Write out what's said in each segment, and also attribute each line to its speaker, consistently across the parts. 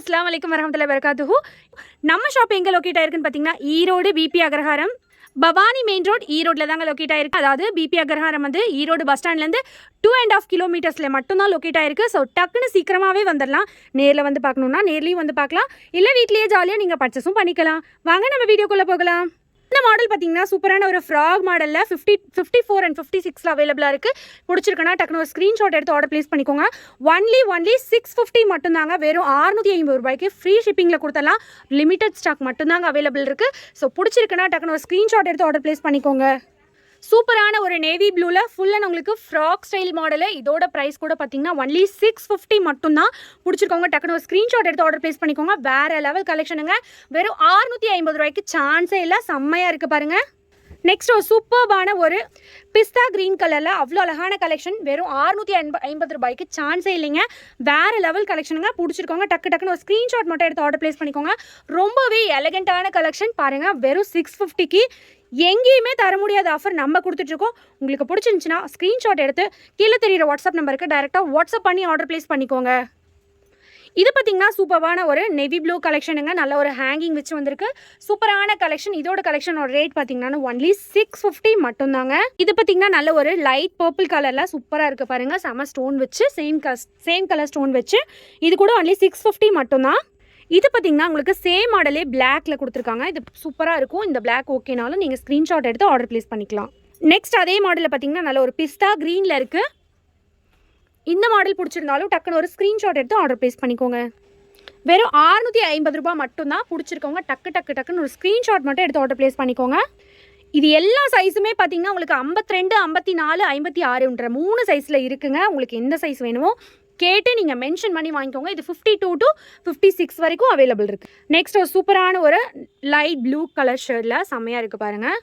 Speaker 1: அஸ்ஸலாமு அலைக்கும் வரஹ்மத்துல்லாஹி வபரகாத்துஹு. நம்ம ஷாப் எங்கே லொக்கேட் ஆயிருக்குன்னு பார்த்தீங்கன்னா ஈரோடு பிபி அக்ரஹாரம் பவானி மெயின் ரோட் ஈரோட்டில் தாங்க லொக்கேட் ஆயிருக்கு. அதாவது பிபி அக்ரஹாரம் வந்து ஈரோடு பஸ் ஸ்டாண்ட்லேருந்து 2.5 கிலோமீட்டர்ஸில் மட்டும்தான் லொக்கேட் ஆயிருக்கு. ஸோ டக்குன்னு சீக்கிரமாகவே வந்துடலாம். நேரில் வந்து பார்க்கணுன்னா நேர்லேயும் வந்து பார்க்கலாம், இல்லை வீட்லேயே ஜாலியாக நீங்கள் பர்ச்சேஸும் பண்ணிக்கலாம். வாங்க நம்ம வீடியோக்குள்ளே போகலாம். இந்த மாடல் பார்த்தீங்கன்னா சூப்பரான ஒரு ஃப்ராக் மாடலில் 54 and 56 அவைலபிளாக இருக்குது. பிடிச்சிருக்குன்னா டக்குனு ஒரு ஸ்க்ரீன்ஷாட் எடுத்து ஆர்டர் ப்ளேஸ் பண்ணிக்கோங்க. ஒன்லி 650 மட்டும்தாங்க. வெறும் 650 ரூபாய்க்கு ஃப்ரீ ஷிப்பிங்கில் கொடுத்தலாம். லிமிடெட் ஸ்டாக் மட்டும்தாங்க அவைலபிள் இருக்குது. ஸோ பிடிச்சிருக்குன்னா டக்குனு ஒரு ஸ்க்ரீன்ஷாட் எடுத்து ஆர்டர் ப்ளேஸ் பண்ணிக்கோங்க. சூப்பரான ஒரு நேவி ப்ளூவில் ஃபுல் அண்ட் உங்களுக்கு ஃப்ராக் ஸ்டைல் மாடலு. இதோட ப்ரைஸ் கூட பார்த்தீங்கன்னா ஒன்லி 650 மட்டும்தான். பிடிச்சிருக்கவங்க டக்குனு ஒரு ஸ்க்ரீன்ஷாட் எடுத்து ஆர்டர் ப்ளேஸ் பண்ணிக்கோங்க. வேறு லெவல் கலெக்ஷனுங்க. வெறும் 650 ரூபாய்க்கு சான்ஸே இல்லை, செம்மையாக இருக்குது பாருங்கள். நெக்ஸ்ட் ஒரு சூப்பர்பான ஒரு பிஸ்தா க்ரீன் கலரில் அவ்வளோ அழகான கலெக்ஷன். வெறும் 650 ரூபாய்க்கு சான்ஸே இல்லைங்க. வேறு லெவல் கலெக்ஷனுங்க. பிடிச்சிருக்கோங்க டக்குன்னு ஒரு ஸ்க்ரீன்ஷாட் மட்டும் எடுத்து ஆர்டர் ப்ளேஸ் பண்ணிக்கோங்க. ரொம்பவே எலகண்ட்டான கலெக்ஷன் பாருங்கள். வெறும் 650க்கு எங்கேயுமே தர முடியாத ஆஃபர் நம்ம கொடுத்துட்ருக்கோம். உங்களுக்கு பிடிச்சிருந்துச்சுன்னா ஸ்க்ரீன்ஷாட் எடுத்து கீழே தெரியிற வாட்ஸ்அப் நம்பருக்கு டைரெக்டாக வாட்ஸ்அப் பண்ணி ஆர்டர் ப்ளேஸ் பண்ணிக்கோங்க. இது பார்த்தீங்கன்னா சூப்பரான ஒரு நெவி ப்ளூ கலெக்ஷனுங்க. நல்ல ஒரு ஹேங்கிங் வச்சு வந்திருக்கு. சூப்பரான கலெக்ஷன். இதோட கலெக்ஷனோட ரேட் பார்த்தீங்கன்னா ஒன்லி 650 மட்டும்தாங்க. இது பார்த்தீங்கன்னா நல்ல ஒரு லைட் பர்பிள் கலரில் சூப்பராக இருக்குது பாருங்கள். செம ஸ்டோன் வச்சு சேம் கலர் ஸ்டோன் வச்சு இது கூட ஒன்லி 650 மட்டும்தான். இது பார்த்தீங்கன்னா உங்களுக்கு சேம் மாடலே பிளாக்ல கொடுத்துருக்காங்க. இது சூப்பராக இருக்கும். இந்த பிளாக் ஓகேனாலும் நீங்கள் ஸ்க்ரீன்ஷாட் எடுத்து ஆர்டர் ப்ளேஸ் பண்ணிக்கலாம். நெக்ஸ்ட் அதே மாடலில் பார்த்தீங்கன்னா நல்ல ஒரு பிஸ்தா க்ரீனில் இருக்குது. இந்த மாடல் பிடிச்சிருந்தாலும் டக்குன்னு ஒரு ஸ்க்ரீன்ஷாட் எடுத்து ஆர்டர் ப்ளேஸ் பண்ணிக்கோங்க. வெறும் 650 ரூபா மட்டும்தான். பிடிச்சிருக்கவங்க டக்குன்னு ஒரு ஸ்க்ரீன்ஷாட் மட்டும் எடுத்து ஆர்டர் ப்ளேஸ் பண்ணிக்கோங்க. இது எல்லா சைஸுமே பார்த்தீங்கன்னா உங்களுக்கு 52, 54, 56ன்ற 3 சைஸில் இருக்குங்க. உங்களுக்கு எந்த சைஸ் வேணுமோ கேட்டு நீங்கள் மென்ஷன் பண்ணி வாங்கிக்கோங்க. இது 52 to 56 வரைக்கும் அவைலபிள் இருக்குது. நெக்ஸ்ட் ஒரு சூப்பரான ஒரு லைட் ப்ளூ கலர் ஷர்ட்டில் செம்மையாக இருக்குது பாருங்கள்.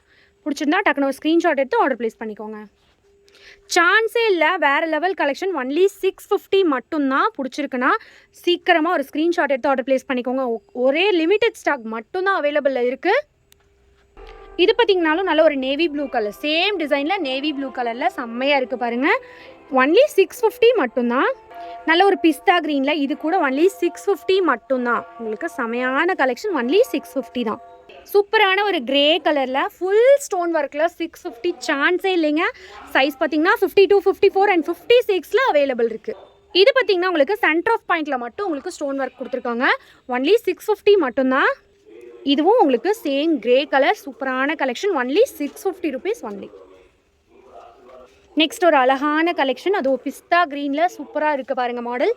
Speaker 1: பிடிச்சிருந்தா டக்குன்னு ஒரு ஸ்க்ரீன்ஷாட் எடுத்து ஆர்டர் ப்ளேஸ் பண்ணிக்கோங்க. சான்ஸே இல்லை, வேறு லெவல் கலெக்ஷன். ஒன்லி 650 மட்டும்தான். பிடிச்சிருக்குன்னா சீக்கிரமாக ஒரு ஸ்க்ரீன்ஷாட் எடுத்து ஆர்டர் ப்ளேஸ் பண்ணிக்கோங்க. ஒரே லிமிடெட் ஸ்டாக் மட்டும்தான் அவைலபிளில் இருக்குது. இது பார்த்தீங்கன்னாலும் நல்ல ஒரு நேவி ப்ளூ கலர், சேம் டிசைனில் நேவி ப்ளூ கலரில் செம்மையாக இருக்குது பாருங்கள். ஒன்லி 650 மட்டும்தான். நல்ல ஒரு பிஸ்தா க்ரீனில் இது கூட ஒன்லி 650 மட்டும்தான். உங்களுக்கு செமையான கலெக்ஷன். ஒன்லி 650 தான். சூப்பரான ஒரு கிரே கலரில் ஃபுல் ஸ்டோன் ஒர்க்கில் 650 சான்ஸே இல்லைங்க. சைஸ் பார்த்தீங்கன்னா 52, 54 and 56ல் அவைலபிள் இருக்குது. இது பார்த்தீங்கன்னா உங்களுக்கு சென்டர் ஆஃப் பாயிண்டில் மட்டும் உங்களுக்கு ஸ்டோன் ஒர்க் கொடுத்துருக்காங்க. ஒன்லி 650 மட்டும்தான். இதுவும் உங்களுக்கு சேம் கிரே கலர் சூப்பரான collection. Only 650 rupees only. Next ஒரு அழகான கலெக்ஷன். அது ஒரு பிஸ்தா க்ரீனில் சூப்பராக இருக்குது பாருங்கள் மாடல்.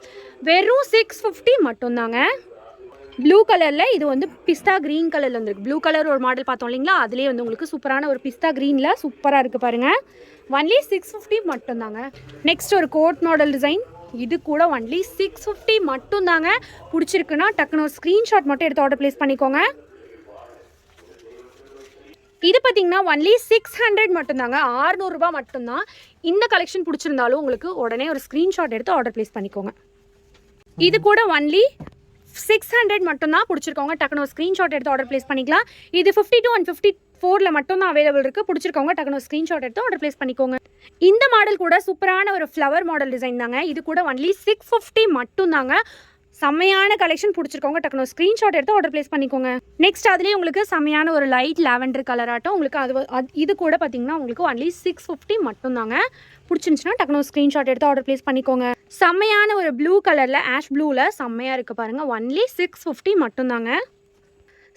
Speaker 1: வெறும் 650 மட்டும்தாங்க. ப்ளூ கலரில் இது வந்து பிஸ்தா க்ரீன் கலரில் வந்துருக்கு. ப்ளூ கலர் ஒரு மாடல் பார்த்தோம் இல்லைங்களா, அதுலேயே வந்து உங்களுக்கு சூப்பரான ஒரு பிஸ்தா க்ரீனில் சூப்பராக இருக்குது பாருங்கள். ஒன்லி 650 மட்டும்தாங்க. நெக்ஸ்ட் ஒரு கோட் மாடல் டிசைன். இது கூட ஒன்லி 650 மட்டும்தாங்க. பிடிச்சிருக்குன்னா டக்குன்னு ஒரு ஸ்க்ரீன்ஷாட் மட்டும் எடுத்து ஆர்டர் ப்ளேஸ் பண்ணிக்கோங்க. இது பார்த்தீங்கன்னா ஒன்லி 600 மட்டும்தாங்க. 600 ரூபா மட்டும்தான். இந்த கலெக்ஷன் பிடிச்சிருந்தாலும் உங்களுக்கு உடனே ஒரு ஸ்க்ரீன்ஷாட் எடுத்து ஆர்டர் ப்ளேஸ் பண்ணிக்கோங்க. இது கூட ஒன்லி 600 மட்டும்தான். பிடிச்சிருக்கவங்க டக்குனு ஒரு ஸ்க்ரீன்ஷாட் எடுத்து ஆர்டர் ப்ளேஸ் பண்ணிக்கலாம். இது 52 and 54ல் மட்டும்தான் அவைலபிள் இருக்குது. பிடிச்சிருக்கவங்க டக்குனு ஒரு ஸ்க்ரீன்ஷாட் எடுத்து ஆர்டர் ப்ளேஸ் பண்ணிக்கோங்க. இந்த மாடல் கூட சூப்பரான ஒரு ஃப்ளவர் மாடல் டிசைன் தாங்க. இது கூட ஒன்லி 650 மட்டும்தாங்க. செம்மையான கலெக்ஷன். பிடிச்சிருக்கவங்க டக்குனு ஸ்க்ரீன்ஷாட் எடுத்து ஆர்டர் ப்ளேஸ் பண்ணிக்கோங்க. நெக்ஸ்ட் அதுலேயே உங்களுக்கு செம்மையான ஒரு லைட் லாவெண்டர் கலர் ஆட்டம் உங்களுக்கு இது கூட பார்த்தீங்கன்னா உங்களுக்கு ஒன்லி 650 மட்டும்தாங்க. பிடிச்சிருந்துச்சுன்னா டக்குனு ஸ்க்ரீன்ஷாட் எடுத்து ஆர்டர் ப்ளேஸ் பண்ணிக்கோங்க. செம்மையான ஒரு ப்ளூ கலரில் ஆஷ் ப்ளூவில் செம்மையாக இருக்குது பாருங்கள். ஒன்லி 650 மட்டும்தாங்க.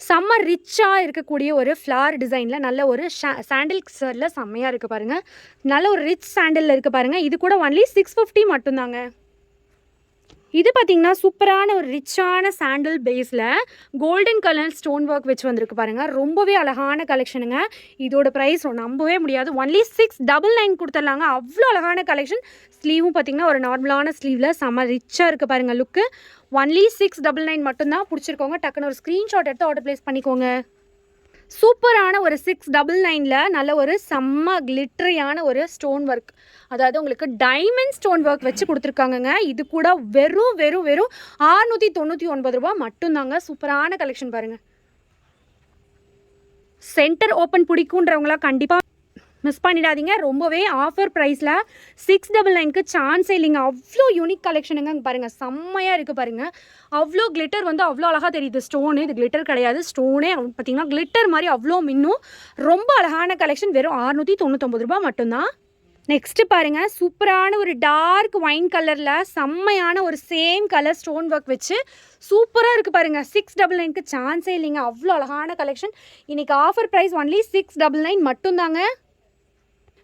Speaker 1: செம்ம ரிச்சாக இருக்கக்கூடிய ஒரு ஃப்ளார் டிசைனில் நல்ல ஒரு சாண்டில் கலரில் செம்மையாக இருக்குது பாருங்கள். நல்ல ஒரு ரிச் சாண்டில் இருக்குது பாருங்கள். இது கூட ஒன்லி 650 மட்டும்தாங்க. இது பார்த்தீங்கன்னா சூப்பரான ஒரு ரிச்சான சாண்டில் பேஸில் கோல்டன் கலர் ஸ்டோன் ஒர்க் வச்சு வந்திருக்கு பாருங்கள். ரொம்பவே அழகான கலெக்ஷனுங்க. இதோட ப்ரைஸ் நம்பவே முடியாது. ஒன்லி 699 கொடுத்துடலாங்க. அவ்வளோ அழகான கலெக்ஷன். ஸ்லீவும் பார்த்தீங்கன்னா ஒரு நார்மலான ஸ்லீவில் செம்ம ரிச்சாக இருக்குது பாருங்கள் லுக்கு. ஒன்லி 699 மட்டும்தான். பிடிச்சிருக்கோங்க டக்குன்னு ஒரு ஸ்க்ரீன்ஷாட் எடுத்து ஆர்டர் ப்ளேஸ் பண்ணிக்கோங்க. சூப்பரான ஒரு 699ல் நல்ல ஒரு செம்ம கிளிட்டரியான ஒரு ஸ்டோன் ஒர்க், அதாவது உங்களுக்கு டைமண்ட் ஸ்டோன் ஒர்க் வச்சு கொடுத்துருக்காங்கங்க. இது கூட வெறும் 699 ரூபா மட்டும்தாங்க. சூப்பரான கலெக்ஷன் பாருங்கள். சென்டர் ஓப்பன் பிடிக்குன்றவங்களா கண்டிப்பாக மிஸ் பண்ணிடாதீங்க. ரொம்பவே ஆஃபர் ப்ரைஸில் 699க்கு சான்ஸே இல்லைங்க. அவ்வளோ யூனிக் கலெக்ஷனுங்க. பாருங்கள், செம்மையாக இருக்குது பாருங்கள். அவ்வளோ கிளிட்டர் வந்து அவ்வளோ அழகாக தெரியுது. ஸ்டோனு இது கிளிட்டர் கிடையாது, ஸ்டோனே பார்த்தீங்கன்னா கிளிட்டர் மாதிரி அவ்வளோ மின்னும். ரொம்ப அழகான கலெக்ஷன். வெறும் 699 ரூபா மட்டும்தான். நெக்ஸ்ட்டு பாருங்கள், சூப்பரான ஒரு டார்க் ஒயின் கலரில் செம்மையான ஒரு சேம் கலர் ஸ்டோன் ஒர்க் வச்சு சூப்பராக இருக்குது பாருங்கள். 699க்கு சான்ஸே இல்லைங்க. அவ்வளோ அழகான கலெக்ஷன். இன்றைக்கி ஆஃபர் ப்ரைஸ் ஒன்லி 699 மட்டும்தாங்க.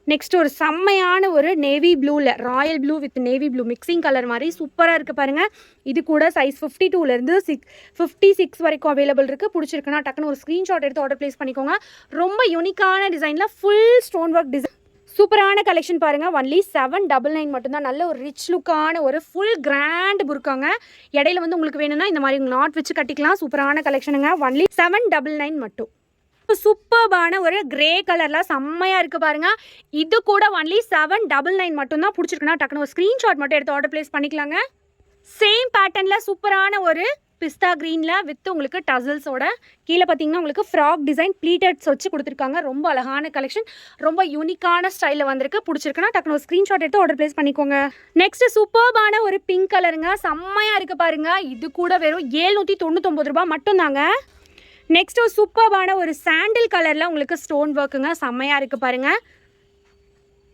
Speaker 1: நெக்ஸ்ட் ஒரு செம்மையான ஒரு நேவி ப்ளூவில், Royal blue with navy blue mixing colour மாதிரி சூப்பராக இருக்குது பாருங்கள். இது கூட சைஸ் 52லேருந்து 56 வரைக்கும் அவைலபிள் இருக்குது. பிடிச்சிருக்குன்னா டக்குன்னு ஒரு ஸ்க்ரீன்ஷாட் எடுத்து ஆர்டர் ப்ளேஸ் பண்ணிக்கோங்க. ரொம்ப யூனிக்கான டிசைனில் ஃபுல் ஸ்டோன் ஒர்க் டிசைன் சூப்பரான கலெக்ஷன் பாருங்கள். ஒன்லி 799 மட்டும்தான். நல்ல ஒரு ரிச் லுக்கான ஒரு ஃபுல் கிராண்ட் புர்க்காங்க. இடையில வந்து உங்களுக்கு வேணும்னா இந்த மாதிரி நாட் வச்சு கட்டிக்கலாம். சூப்பரான கலெக்ஷனுங்க. ஒன்லி 799 மட்டும். சூப்பர்பான ஒரு கிரே கலரில் செம்மையாக இருக்குது பாருங்கள். இது கூட ஒன்லி 799 மட்டும்தான். பிடிச்சிருக்குன்னா டக்குன்னு ஒரு ஸ்க்ரீன்ஷாட் மட்டும் எடுத்து ஆர்டர் ப்ளேஸ் பண்ணிக்கலாங்க. சேம் பேட்டர்னில் சூப்பரான ஒரு பிஸ்தா க்ரீனில் வித் உங்களுக்கு டசல்ஸோட கீழே பார்த்தீங்கன்னா உங்களுக்கு ஃப்ராக் டிசைன் ப்ளீட்டட்ஸ் வச்சு கொடுத்துருக்காங்க. ரொம்ப அழகான கலெக்ஷன். ரொம்ப யூனிக்கான ஸ்டைலில் வந்திருக்கு. பிடிச்சிருக்குன்னா டக்குனு ஒரு ஸ்க்ரீன்ஷாட் எடுத்து ஆர்டர் ப்ளேஸ் பண்ணிக்கோங்க. நெக்ஸ்ட் சூப்பர்பான ஒரு பிங்க் கலருங்க. செம்மையாக இருக்குது பாருங்கள். இது கூட வெறும் 799 ரூபா மட்டும்தாங்க. நெக்ஸ்ட் ஒரு சூப்பர்பான ஒரு சாண்டில் கலரில் உங்களுக்கு ஸ்டோன் ஒர்க்குங்க. செம்மையாக இருக்குது பாருங்கள்.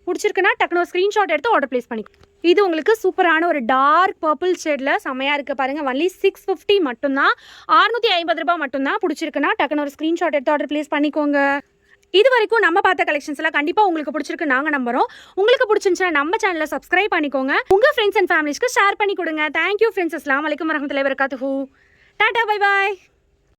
Speaker 1: பிடிச்சிருக்குன்னா டக்குனு ஒரு ஸ்க்ரீன்ஷாட் எடுத்து ஆர்டர் ப்ளேஸ் பண்ணிக்கோங்க. இது உங்களுக்கு சூப்பரான ஒரு டார்க் பர்பிள் ஷேடில் செம்மையாக இருக்குது பாருங்கள். ஒன்லி 650 மட்டும்தான். 650 ரூபா மட்டும்தான். பிடிச்சிருக்குன்னா டக்குனு ஒரு ஸ்க்ரீன்ஷாட் எடுத்து ஆர்டர் ப்ளேஸ் பண்ணிக்கோங்க. இது வரைக்கும் நம்ம பார்த்த கலெக்ஷன்ஸ்லாம் கண்டிப்பாக உங்களுக்கு பிடிச்சிருக்கு நாங்கள் நம்புகிறோம். உங்களுக்கு பிடிச்சிருந்துச்சுன்னா நம்ம சேனலை சப்ஸ்கிரைப் பண்ணிக்கோங்க. உங்கள் ஃப்ரெண்ட்ஸ் அண்ட் ஃபேமிலிஸ்க்கு ஷேர் பண்ணி கொடுங்க. Thank you friends. அஸ்ஸலாமு அலைக்கும் வரஹ்மத்துல்லாஹி வபரகாத்துஹு. Tata, bye bye.